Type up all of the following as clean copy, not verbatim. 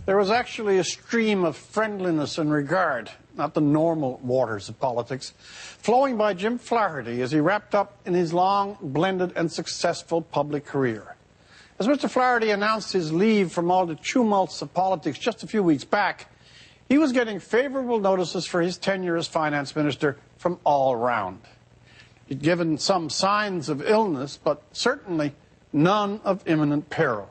There was actually a stream of friendliness and regard, not the normal waters of politics, flowing by Jim Flaherty as he wrapped up in his long, blended, and successful public career. As Mr. Flaherty announced his leave from all the tumults of politics just a few weeks back, he was getting favorable notices for his tenure as finance minister from all around. He'd given some signs of illness, but certainly none of imminent peril.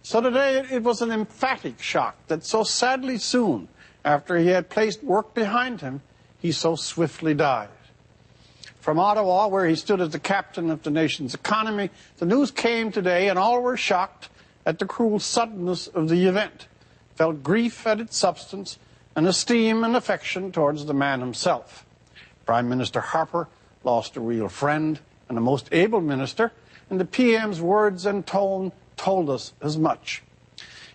So today it was an emphatic shock that so sadly soon after he had placed work behind him, he so swiftly died. From Ottawa, where he stood as the captain of the nation's economy, the news came today and all were shocked at the cruel suddenness of the event, felt grief at its substance and esteem and affection towards the man himself. Prime Minister Harper lost a real friend and a most able minister, and the PM's words and tone told us as much.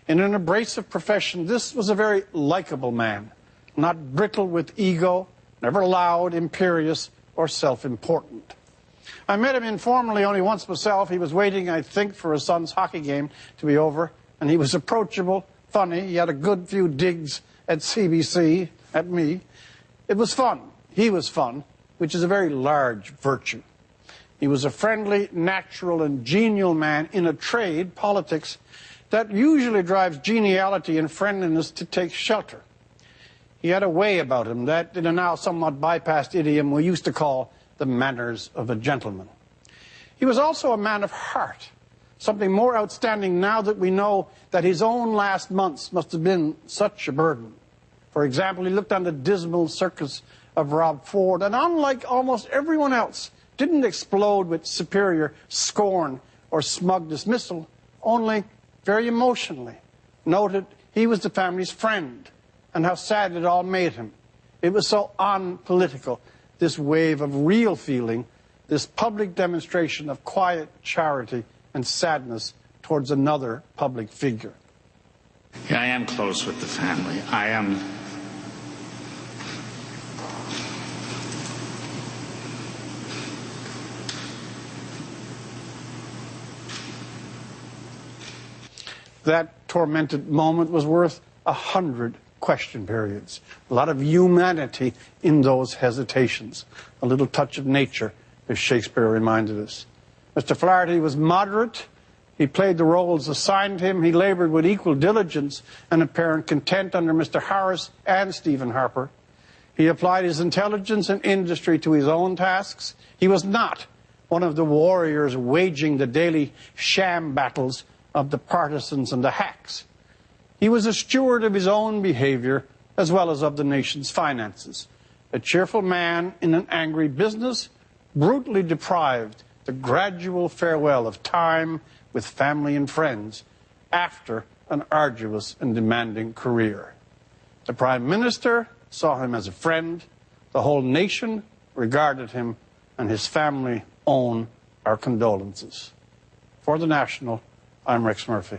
In an abrasive profession, this was a very likable man, not brittle with ego, never loud, imperious, or self-important. I met him informally only once myself. He was waiting, I think, for his son's hockey game to be over, and he was approachable, funny. He had a good few digs at CBC, at me. It was fun. He was fun, which is a very large virtue. He was a friendly, natural, and genial man in a trade, politics, that usually drives geniality and friendliness to take shelter. He had a way about him that, in a now somewhat bypassed idiom, we used to call the manners of a gentleman. He was also a man of heart, something more outstanding now that we know that his own last months must have been such a burden. For example, he looked on the dismal circus of Rob Ford, and unlike almost everyone else, didn't explode with superior scorn or smug dismissal, only very emotionally noted he was the family's friend and how sad it all made him. It was so unpolitical, this wave of real feeling, this public demonstration of quiet charity and sadness towards another public figure. Yeah, I am close with the family. I am. That tormented moment was worth 100 question periods. A lot of humanity in those hesitations. A little touch of nature, as Shakespeare reminded us. Mr. Flaherty was moderate. He played the roles assigned him. He labored with equal diligence and apparent content under Mr. Harris and Stephen Harper. He applied his intelligence and industry to his own tasks. He was not one of the warriors waging the daily sham battles of the partisans and the hacks. He was a steward of his own behavior as well as of the nation's finances. A cheerful man in an angry business, brutally deprived the gradual farewell of time with family and friends after an arduous and demanding career. The Prime Minister saw him as a friend. The whole nation regarded him, and his family own our condolences. For The National, I'm Rex Murphy.